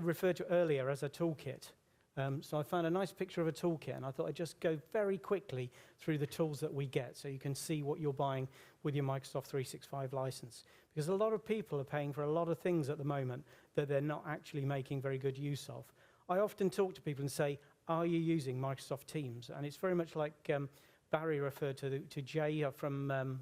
referred to earlier as a toolkit. So I found a nice picture of a toolkit, and I thought I'd just go very quickly through the tools that we get so you can see what you're buying with your Microsoft 365 license. Because a lot of people are paying for a lot of things at the moment that they're not actually making very good use of. I often talk to people and say, are you using Microsoft Teams? And it's very much like Barry referred to Jay from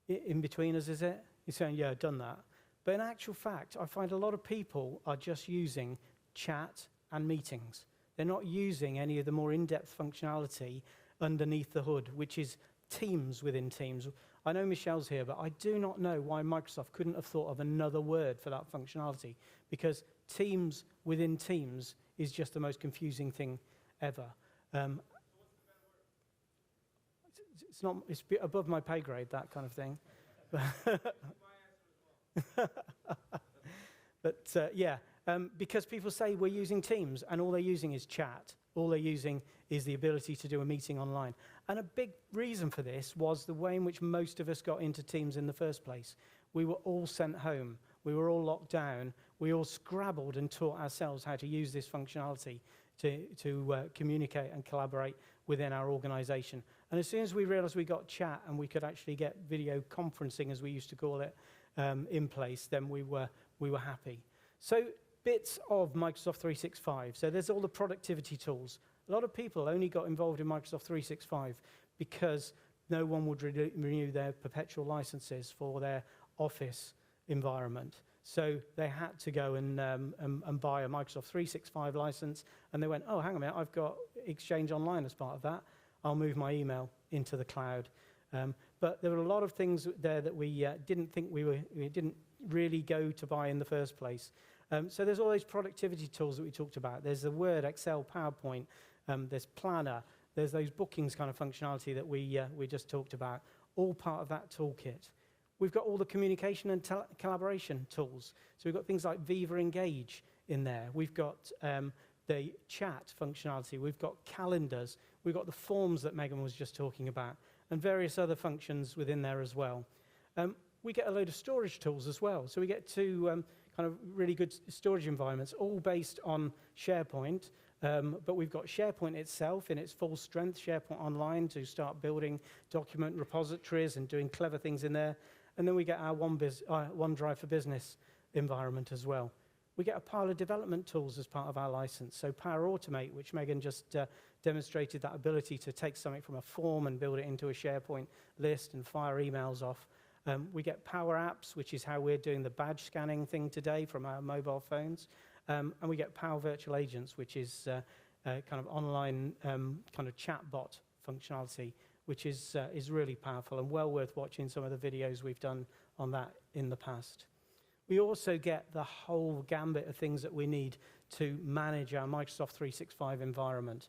In-Betweeners, is it? He's saying, yeah, I've done that. But in actual fact, I find a lot of people are just using chat and meetings. They're not using any of the more in-depth functionality underneath the hood, which is Teams within Teams. I know Michelle's here, but I do not know why Microsoft couldn't have thought of another word for that functionality, because Teams within Teams is just the most confusing thing ever. It's above my pay grade, that kind of thing. But yeah, because people say we're using Teams, and all they're using is chat. All they're using is the ability to do a meeting online. And a big reason for this was the way in which most of us got into Teams in the first place. We were all sent home. We were all locked down. We all scrabbled and taught ourselves how to use this functionality to communicate and collaborate within our organization. And as soon as we realized we got chat and we could actually get video conferencing, as we used to call it, in place, then we were happy. So bits of Microsoft 365. So there's all the productivity tools. A lot of people only got involved in Microsoft 365 because no one would renew their perpetual licenses for their Office environment. So they had to go and buy a Microsoft 365 license, and they went, oh, hang on a minute, I've got Exchange Online as part of that. I'll move my email into the cloud. But there were a lot of things there that we didn't think we didn't really go to buy in the first place. So there's all those productivity tools that we talked about. There's the Word, Excel, PowerPoint. There's Planner. There's those bookings kind of functionality that we just talked about, all part of that toolkit. We've got all the communication and collaboration tools. So we've got things like Viva Engage in there. We've got the chat functionality. We've got calendars. We've got the forms that Megan was just talking about, and various other functions within there as well. We get a load of storage tools as well. So we get two kind of really good storage environments, all based on SharePoint. But we've got SharePoint itself in its full strength, SharePoint Online, to start building document repositories and doing clever things in there. And then we get our OneDrive for Business environment as well. We get a pile of development tools as part of our license. So Power Automate, which Megan just demonstrated that ability to take something from a form and build it into a SharePoint list and fire emails off. We get Power Apps, which is how we're doing the badge scanning thing today from our mobile phones. And we get Power Virtual Agents, which is kind of online kind of chatbot functionality, which is really powerful and well worth watching some of the videos we've done on that in the past. We also get the whole gambit of things that we need to manage our Microsoft 365 environment.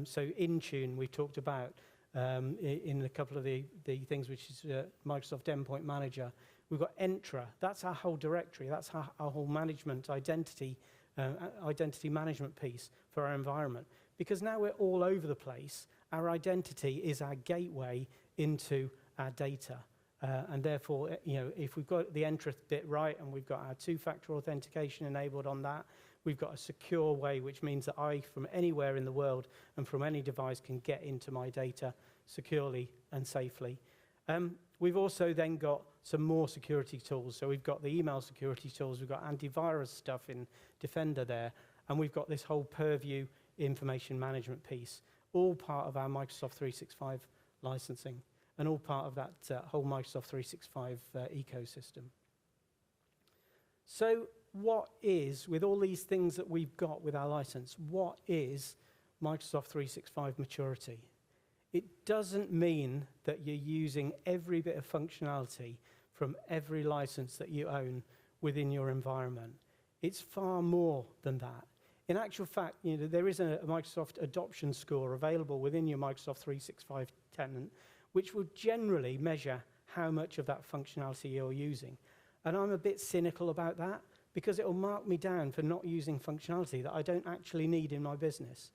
So Intune, we talked about in a couple of the things, which is Microsoft Endpoint Manager. We've got Entra. That's our whole directory. That's our whole management identity management piece for our environment. Because now we're all over the place, our identity is our gateway into our data. And therefore, if we've got the Entra bit right and we've got our two-factor authentication enabled on that, we've got a secure way, which means that I, from anywhere in the world and from any device, can get into my data securely and safely. We've also then got some more security tools. So we've got the email security tools, we've got antivirus stuff in Defender there, and we've got this whole Purview information management piece, all part of our Microsoft 365 licensing, and all part of that whole Microsoft 365 ecosystem. So what is, with all these things that we've got with our license, what is Microsoft 365 maturity? It doesn't mean that you're using every bit of functionality from every license that you own within your environment. It's far more than that. In actual fact, there is a Microsoft adoption score available within your Microsoft 365 tenant, which will generally measure how much of that functionality you're using. And I'm a bit cynical about that, because it will mark me down for not using functionality that I don't actually need in my business.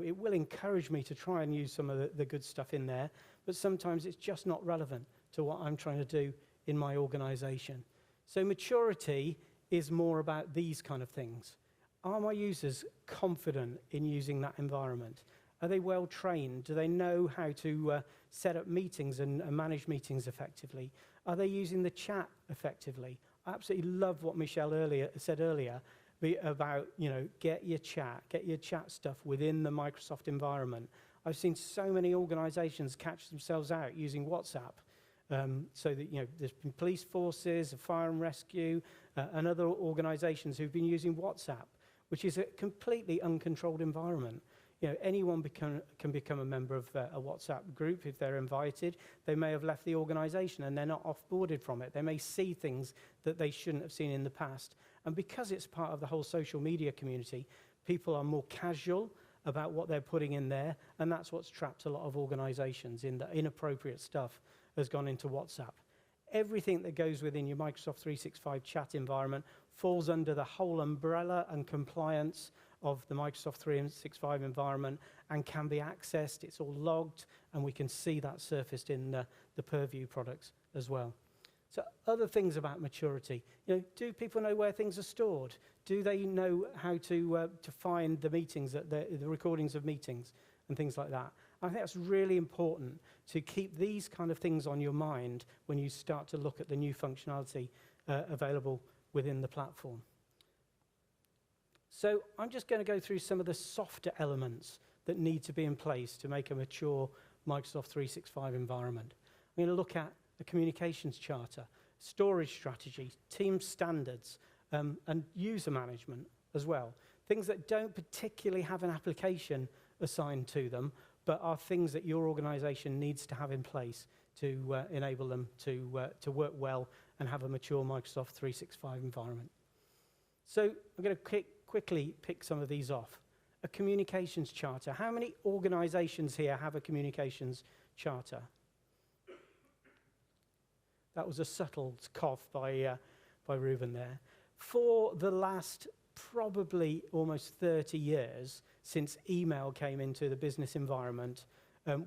It will encourage me to try and use some of the good stuff in there, but sometimes it's just not relevant to what I'm trying to do in my organization. So maturity is more about these kind of things. Are my users confident in using that environment? Are they well trained? Do they know how to set up meetings and manage meetings effectively? Are they using the chat effectively? I absolutely love what Michelle said earlier about, get your chat stuff within the Microsoft environment. I've seen so many organizations catch themselves out using WhatsApp. So that, there's been police forces, fire and rescue, and other organizations who've been using WhatsApp, which is a completely uncontrolled environment. Anyone can become a member of a WhatsApp group if they're invited. They may have left the organization and they're not off-boarded from it. They may see things that they shouldn't have seen in the past. And because it's part of the whole social media community, people are more casual about what they're putting in there, and that's what's trapped a lot of organizations in the inappropriate stuff has gone into WhatsApp. Everything that goes within your Microsoft 365 chat environment falls under the whole umbrella and compliance of the Microsoft 365 environment and can be accessed. It's all logged, and we can see that surfaced in the Purview products as well. So other things about maturity. Do people know where things are stored? Do they know how to find the meetings, the recordings of meetings and things like that? I think that's really important to keep these kind of things on your mind when you start to look at the new functionality available within the platform. So I'm just going to go through some of the softer elements that need to be in place to make a mature Microsoft 365 environment. I'm going to look at the communications charter, storage strategy, team standards, and user management as well. Things that don't particularly have an application assigned to them, but are things that your organization needs to have in place to enable them to work well and have a mature Microsoft 365 environment. So I'm going to quickly pick some of these off. A communications charter. How many organizations here have a communications charter? That was a subtle cough by Ruben there. For the last probably almost 30 years since email came into the business environment,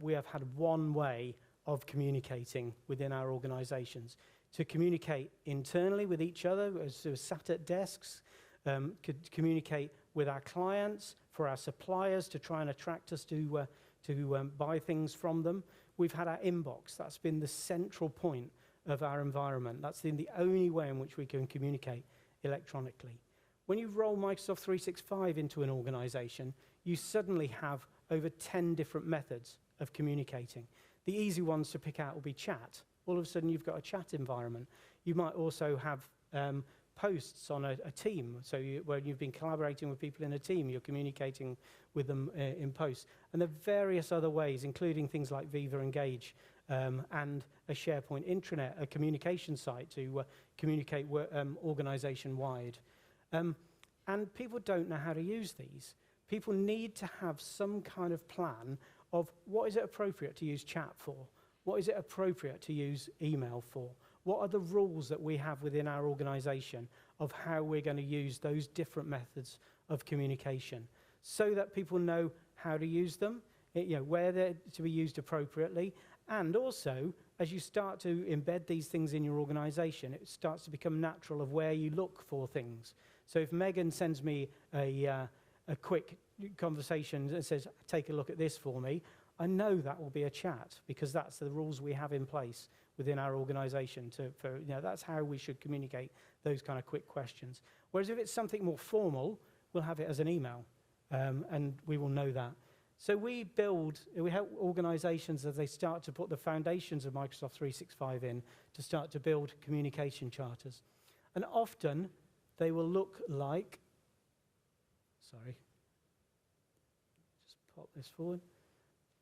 we have had one way of communicating within our organizations. To communicate internally with each other, as we sat at desks, could communicate with our clients, for our suppliers to try and attract us to buy things from them. We've had our inbox. That's been the central point of our environment. That's the only way in which we can communicate electronically. When you roll Microsoft 365 into an organization, you suddenly have over 10 different methods of communicating. The easy ones to pick out will be chat. All of a sudden, you've got a chat environment. You might also have posts on a team. So when you've been collaborating with people in a team, you're communicating with them in posts. And there are various other ways, including things like Viva Engage and a SharePoint intranet, a communication site to communicate organization-wide. And people don't know how to use these. People need to have some kind of plan of what is it appropriate to use chat for? What is it appropriate to use email for? What are the rules that we have within our organization of how we're going to use those different methods of communication so that people know how to use them, where they're to be used appropriately, and also, as you start to embed these things in your organization, it starts to become natural of where you look for things. So if Megan sends me a quick conversation and says, take a look at this for me, I know that will be a chat because that's the rules we have in place within our organization. That's how we should communicate those kind of quick questions. Whereas if it's something more formal, we'll have it as an email, and we will know that. So we help organizations as they start to put the foundations of Microsoft 365 in to start to build communication charters. And often they will look like, just pop this forward.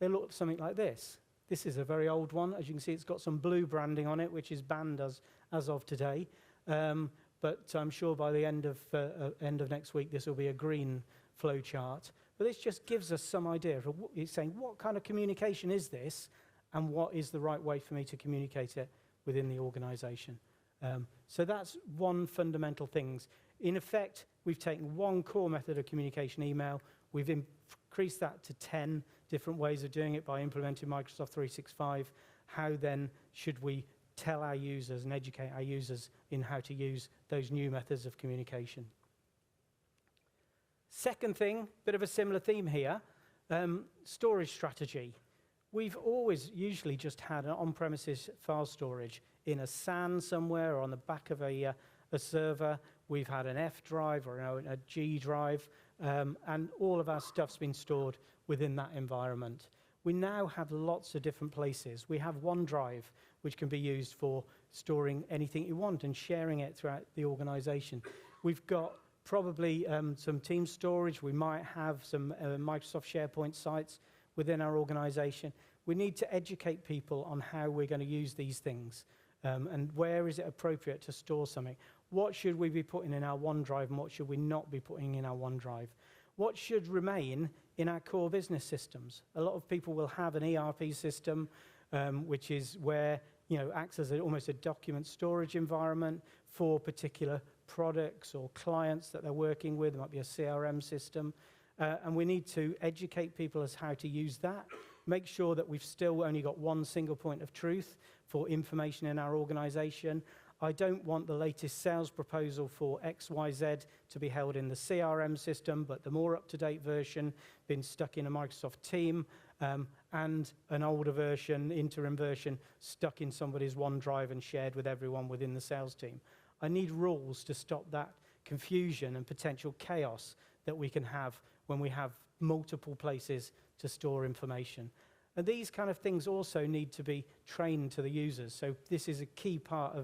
They look something like this. This is a very old one. As you can see, it's got some blue branding on it, which is banned as of today. But I'm sure by the end of next week, this will be a green flow chart. But this just gives us some idea of it's saying, what kind of communication is this, and what is the right way for me to communicate it within the organization? So that's one fundamental thing. In effect, we've taken one core method of communication, email. We've increased that to 10 different ways of doing it by implementing Microsoft 365. How then should we tell our users and educate our users in how to use those new methods of communication. Second thing, bit of a similar theme here, storage strategy. We've always usually just had an on-premises file storage in a SAN somewhere or on the back of a server. We've had an F drive or a G drive, and all of our stuff's been stored within that environment. We now have lots of different places. We have OneDrive, which can be used for storing anything you want and sharing it throughout the organization. We've got probably some team storage. We might have some Microsoft SharePoint sites within our organization. We need to educate people on how we're going to use these things and where is it appropriate to store something. What should we be putting in our OneDrive and what should we not be putting in our OneDrive? What should remain in our core business systems? A lot of people will have an ERP system, which is where, acts as almost a document storage environment for particular products or clients that they're working with. It might be a CRM system. And we need to educate people as how to use that. Make sure that we've still only got one single point of truth for information in our organization. I don't want the latest sales proposal for XYZ to be held in the CRM system, but the more up-to-date version being stuck in a Microsoft team, and an older version, interim version, stuck in somebody's OneDrive and shared with everyone within the sales team. I need rules to stop that confusion and potential chaos that we can have when we have multiple places to store information. And these kind of things also need to be trained to the users. So this is a key part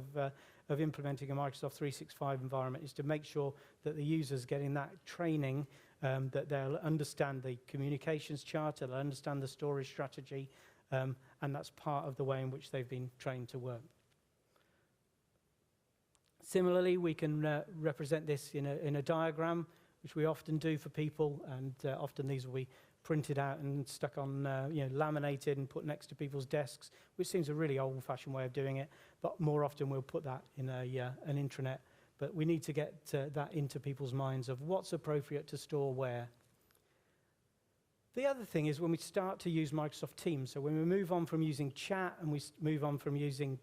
of implementing a Microsoft 365 environment, is to make sure that the users getting that training, that they'll understand the communications charter, they'll understand the storage strategy, and that's part of the way in which they've been trained to work. Similarly, we can represent this in a diagram, which we often do for people, and often these will be printed out and stuck on, laminated and put next to people's desks, which seems a really old-fashioned way of doing it, but more often we'll put that in an intranet. But we need to get that into people's minds of what's appropriate to store where. The other thing is when we start to use Microsoft Teams, so when we move on from using chat and we move on from using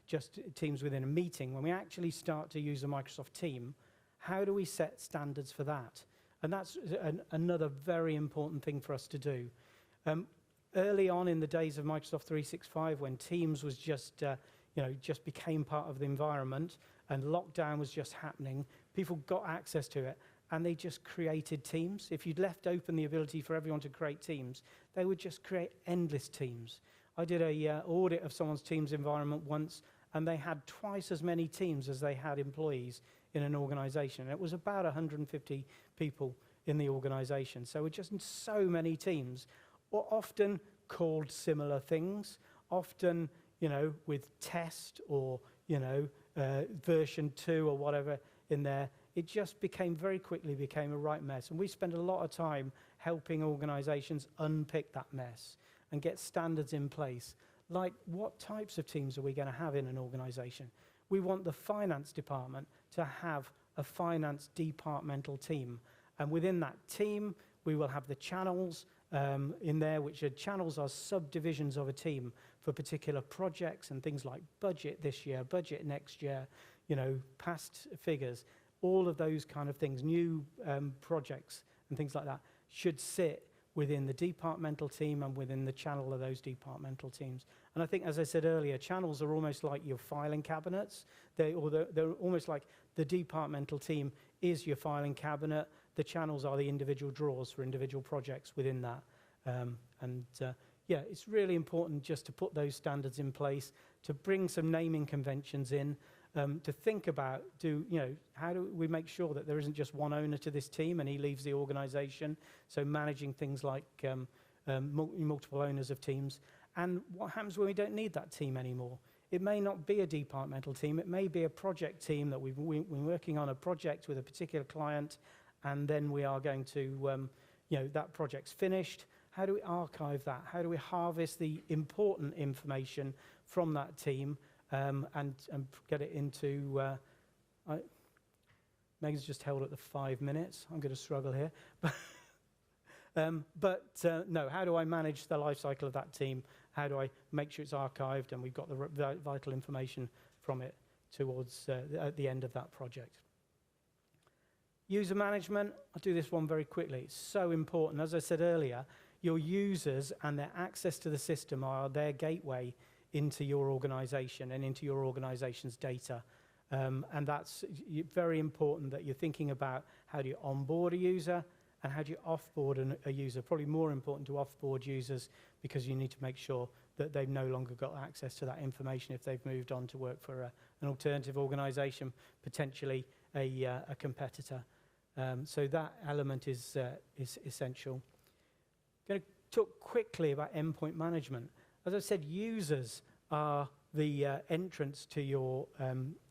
just Teams within a meeting, when we actually start to use a Microsoft team, how do we set standards for that? And that's another very important thing for us to do. Early on in the days of Microsoft 365, when Teams was just became part of the environment and lockdown was just happening, people got access to it and they just created teams. If you'd left open the ability for everyone to create teams, they would just create endless teams. I did a audit of someone's Teams environment once, and they had twice as many teams as they had employees in an organization. It was about 150 people in the organization. So we're just in so many teams, or often called similar things, often, with test or, version 2 or whatever in there. It just very quickly became a right mess. And we spend a lot of time helping organizations unpick that mess and get standards in place. Like, what types of teams are we going to have in an organization? We want the finance department to have a finance departmental team. And within that team, we will have the channels in there, which channels are subdivisions of a team for particular projects and things like budget this year, budget next year, past figures. All of those kind of things, new projects and things like that, should sit within the departmental team and within the channel of those departmental teams. And I think, as I said earlier, channels are almost like your filing cabinets. They're almost like the departmental team is your filing cabinet. The channels are the individual drawers for individual projects within that. It's really important just to put those standards in place, to bring some naming conventions in, to think about, how do we make sure that there isn't just one owner to this team and he leaves the organization? So managing things like multiple owners of teams. And what happens when we don't need that team anymore? It may not be a departmental team. It may be a project team that we're working on a project with a particular client, and then we are going to, that project's finished. How do we archive that? How do we harvest the important information from that team and get it into... Meg's just held at the 5 minutes. I'm going to struggle here. No, how do I manage the life cycle of that team? How do I make sure it's archived and we've got the vital information from it towards at the end of that project. User management, I'll do this one very quickly. It's so important. As I said earlier, your users and their access to the system are their gateway into your organization and into your organization's data. And that's very important that you're thinking about how do you onboard a user and how do you offboard a user. Probably more important to offboard users because you need to make sure that they've no longer got access to that information if they've moved on to work for an alternative organization, potentially a competitor. So that element is essential. I'm going to talk quickly about endpoint management. As I said, users are the entrance to your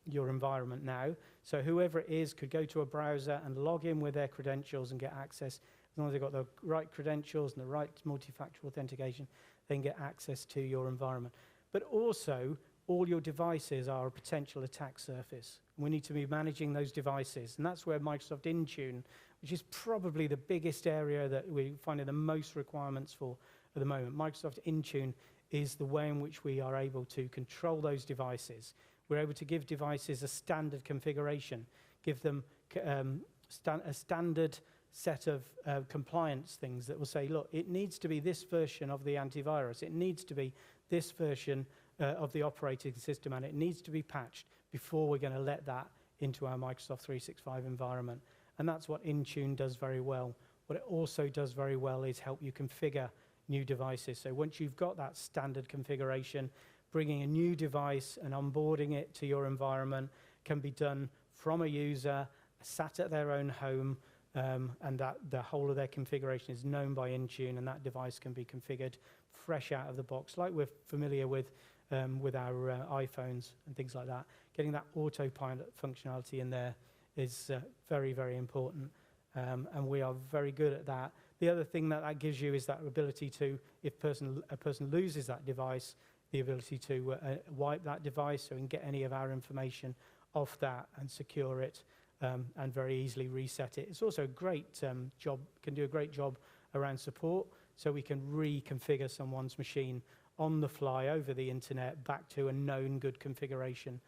environment now. So whoever it is could go to a browser and log in with their credentials and get access. As long as they've got the right credentials and the right multi-factor authentication, they can get access to your environment. But also, all your devices are a potential attack surface. We need to be managing those devices. And that's where Microsoft Intune, which is probably the biggest area that we're finding the most requirements for at the moment. Microsoft Intune is the way in which we are able to control those devices. We're able to give devices a standard configuration, give them a standard set of compliance things that will say, look, it needs to be this version of the antivirus. It needs to be this version of the operating system, and it needs to be patched before we're going to let that into our Microsoft 365 environment. And that's what Intune does very well. What it also does very well is help you configure new devices. So once you've got that standard configuration, bringing a new device and onboarding it to your environment can be done from a user sat at their own home, and that the whole of their configuration is known by Intune, and that device can be configured fresh out of the box, like we're familiar with our iPhones and things like that. Getting that autopilot functionality in there is very, very important, and we are very good at that. The other thing that gives you is that ability to, if a person loses that device, the ability to wipe that device so we can get any of our information off that and secure it, and very easily reset it. It's also a great job, can do a great job around support, so we can reconfigure someone's machine on the fly over the internet back to a known good configuration,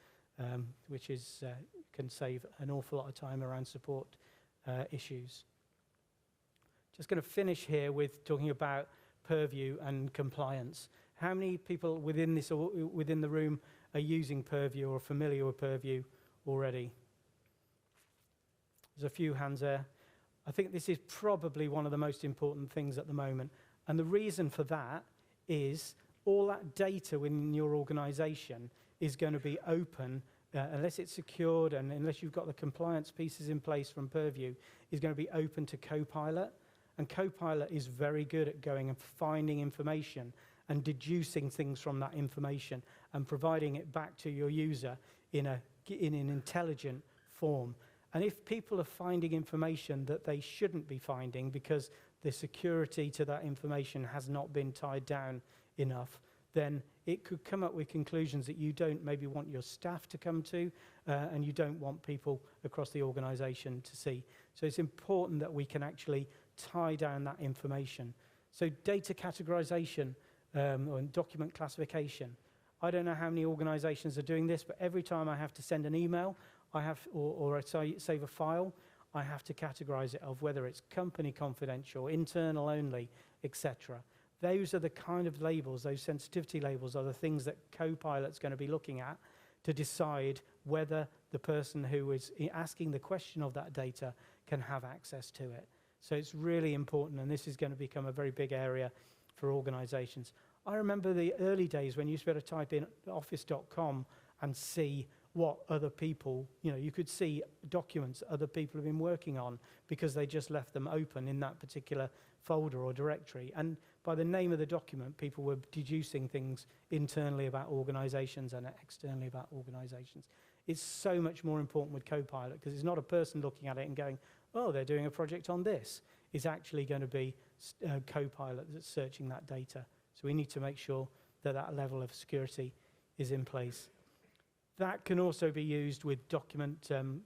which can save an awful lot of time around support issues. Just going to finish here with talking about Purview and compliance. How many people within the room are using Purview or familiar with Purview already? There's a few hands there. I think this is probably one of the most important things at the moment. And the reason for that is all that data within your organization is going to be open, unless it's secured and unless you've got the compliance pieces in place from Purview, is going to be open to Copilot. And Copilot is very good at going and finding information and deducing things from that information and providing it back to your user in an intelligent form. And if people are finding information that they shouldn't be finding because the security to that information has not been tied down enough, then it could come up with conclusions that you don't maybe want your staff to come to, and you don't want people across the organization to see. So it's important that we can actually tie down that information. So data categorization or document classification. I don't know how many organizations are doing this, but every time I have to send an email, or I save a file, I have to categorize it of whether it's company confidential, internal only, etc. Those are the kind of labels, those sensitivity labels are the things that Copilot's going to be looking at to decide whether the person who is asking the question of that data can have access to it. So it's really important, and this is going to become a very big area for organizations. I remember the early days when you used to be able to type in office.com and see what other people, you could see documents other people have been working on because they just left them open in that particular folder or directory. And by the name of the document, people were deducing things internally about organizations and externally about organizations. It's so much more important with Copilot because it's not a person looking at it and going, oh, they're doing a project on this. It's actually going to be Copilot that's searching that data. So we need to make sure that that level of security is in place. That can also be used with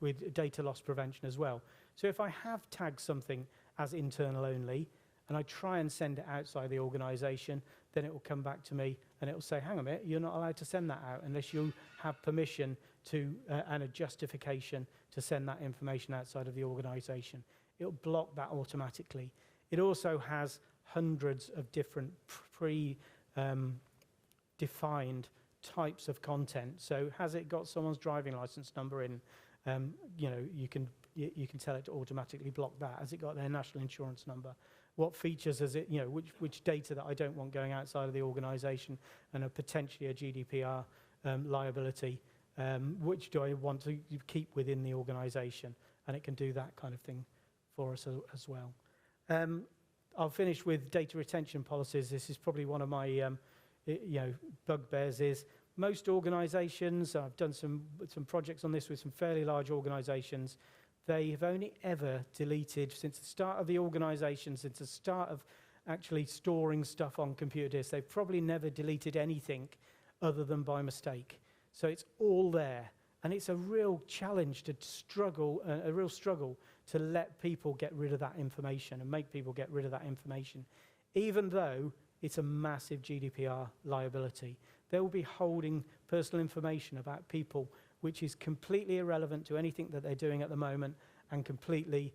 with data loss prevention as well. So if I have tagged something as internal only, and I try and send it outside the organization, then it will come back to me and it will say, hang on a minute, you're not allowed to send that out unless you have permission and a justification to send that information outside of the organization. It'll block that automatically. It also has hundreds of different pre-defined types of content. So has it got someone's driving license number in? You can tell it to automatically block that. Has it got their national insurance number? What features has it, which data that I don't want going outside of the organization and potentially a GDPR liability, which do I want to keep within the organization? And it can do that kind of thing for us as well. I'll finish with data retention policies. This is probably one of my bugbears. Is most organizations, I've done some projects on this with some fairly large organizations, they have only ever deleted, since the start of the organization, since the start of actually storing stuff on computer disks, they've probably never deleted anything other than by mistake. So it's all there. And it's a real challenge to struggle, a real struggle to let people get rid of that information and make people get rid of that information, even though it's a massive GDPR liability. They will be holding personal information about people which is completely irrelevant to anything that they're doing at the moment and completely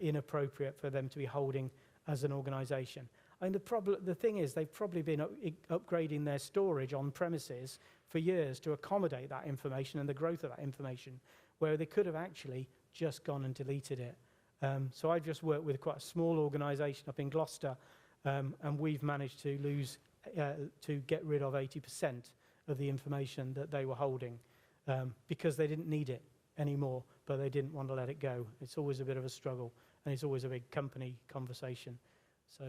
inappropriate for them to be holding as an organization. And the thing is, they've probably been upgrading their storage on premises for years to accommodate that information and the growth of that information, where they could have actually just gone and deleted it. So I've just worked with quite a small organization up in Gloucester, and we've managed to get rid of 80% of the information that they were holding because they didn't need it anymore, but they didn't want to let it go. It's always a bit of a struggle, and it's always a big company conversation. So,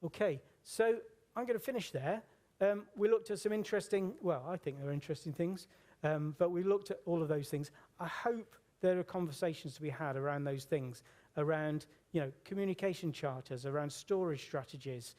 okay, so I'm going to finish there. We looked at some interesting, well, I think they're interesting things, but we looked at all of those things. I hope there are conversations to be had around those things, around communication charters, around storage strategies,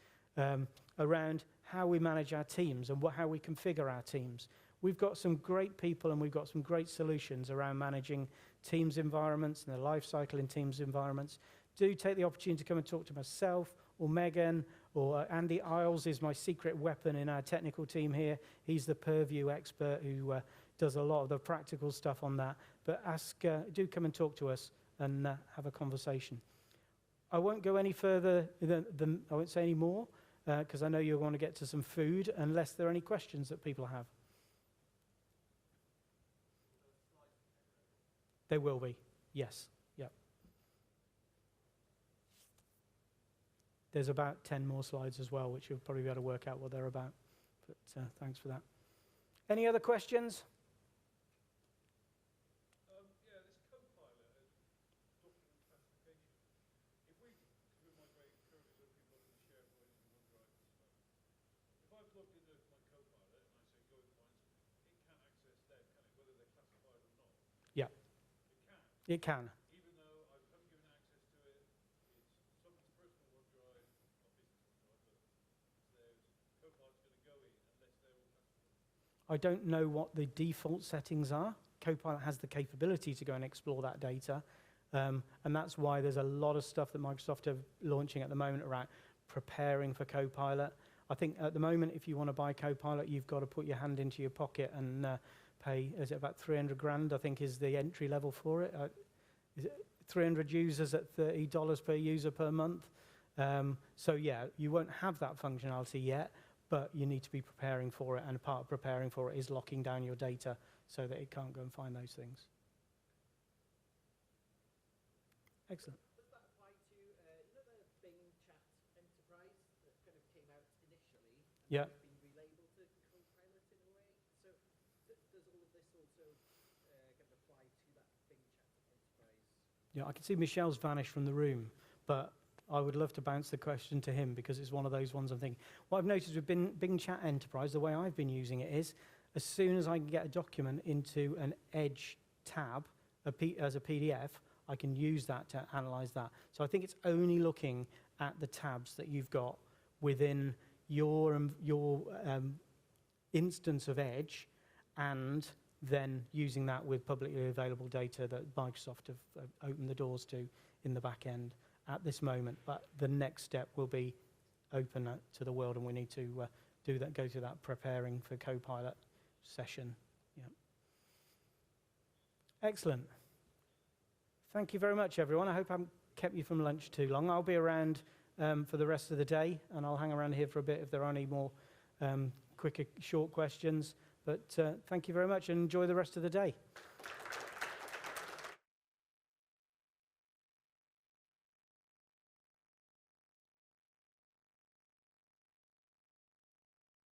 around how we manage our teams and how we configure our teams. We've got some great people and we've got some great solutions around managing Teams environments and the life cycle in Teams environments. Do take the opportunity to come and talk to myself or Megan, or Andy Isles is my secret weapon in our technical team here. He's the Purview expert who does a lot of the practical stuff on that. But do come and talk to us and have a conversation. I won't go any further I won't say any more, because I know you'll want to get to some food, unless there are any questions that people have. They will be, yes. Yep. There's about 10 more slides as well, which you'll probably be able to work out what they're about. But thanks for that. Any other questions? Yeah, this Copilot document classification. If we migrate currently looking at the SharePoint and OneDrive and stuff, if I plugged into my Copilot and I say go and find something, it can't access them, can it? Whether they're classified or not. Yeah. It can. Even though I haven't given access to it, it's someone's personal OneDrive, not business OneDrive, but it's theirs. Copilot's going to go in unless they're all classified. I don't know what the default settings are. Copilot has the capability to go and explore that data, and that's why there's a lot of stuff that Microsoft are launching at the moment around preparing for Copilot. I think at the moment, if you want to buy Copilot, you've got to put your hand into your pocket and pay, is it about 300 grand, I think is the entry level for it. Is it 300 users at $30 per user per month? So yeah, you won't have that functionality yet, but you need to be preparing for it, and part of preparing for it is locking down your data so that it can't go and find those things. Excellent. Does that apply to, the Bing Chat Enterprise that kind of came out initially? Yeah. Been relabeled to Copilot in a way. So does all of this also kind of apply to that Bing Chat Enterprise? Yeah, I can see Michelle's vanished from the room, but I would love to bounce the question to him because it's one of those ones I'm thinking. What I've noticed with Bing Chat Enterprise, the way I've been using it is, as soon as I can get a document into an Edge tab as a PDF, I can use that to analyze that. So I think it's only looking at the tabs that you've got within your instance of Edge, and then using that with publicly available data that Microsoft have opened the doors to in the back end at this moment. But the next step will be open to the world, and we need to go through that preparing for Copilot session. Yeah. Excellent. Thank you very much, everyone. I hope I haven't kept you from lunch too long. I'll be around for the rest of the day, and I'll hang around here for a bit if there are any more quicker, short questions. But thank you very much, and enjoy the rest of the day.